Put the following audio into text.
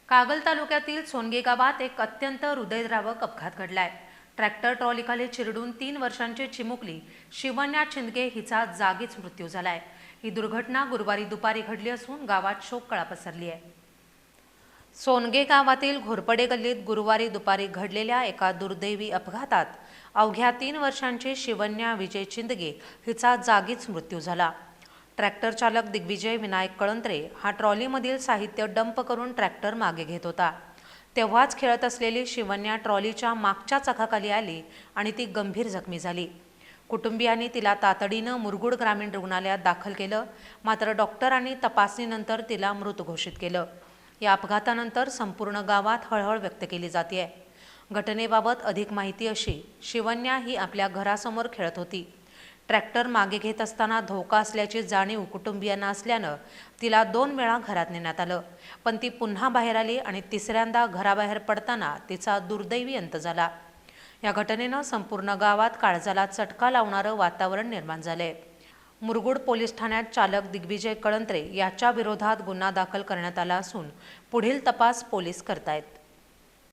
कागल तालुक्यातील सोनगे गावात एक अत्यंत हृदयद्रावक अपघात घडलाय। ट्रॅक्टर ट्रॉलीखाली चिरडून 3 वर्षांची चिमुकली शिवन्या छिंदगे हिचा जागीच मृत्यू झालाय। ही दुर्घटना गुरुवारी दुपारी घडली असून गावात शोककळा पसरली आहे। सोनगे गावातील घोरपडे गल्लीत गुरुवारी दुपारी घडलेल्या एका दुर्दैवी अपघातात अवघ्या 3 वर्षांची शिवन्या विजय छिंदगे हिचा जागीच मृत्यू झाला। ट्रॅक्टर चालक दिग्विजय विनायक कळंत्रे हा ट्रॉलीमधील साहित्य डंप करून ट्रॅक्टर मागे घेत होता। तेव्हाच खेळत असलेली शिवन्या ट्रॉलीच्या मागच्या चाकाखाली आली आणि ती गंभीर जखमी झाली। कुटुंबियांनी तिला तातडीनं मुरगुड ग्रामीण रुग्णालयात दाखल केलं, मात्र डॉक्टरांनी तपासणीनंतर तिला मृत घोषित केलं। या अपघातानंतर संपूर्ण गावात हळहळ व्यक्त केली जाते। घटनेबाबत अधिक माहिती अशी, शिवन्या ही आपल्या घरासमोर खेळत होती। ट्रॅक्टर मागे घेत असताना धोका असल्याची जाणीव कुटुंबियांना असल्यानं तिला 2 वेळा घरात नेण्यात आलं, पण ती पुन्हा बाहेर आली आणि तिसऱ्यांदा घराबाहेर पडताना तिचा दुर्दैवी अंत झाला। या घटनेनं संपूर्ण गावात काळजाला चटका लावणारं वातावरण निर्माण झालंय। मुरगुड पोलीस ठाण्यात चालक दिग्विजय कळंत्रे याच्या विरोधात गुन्हा दाखल करण्यात आला असून पुढील तपास पोलीस करतायत।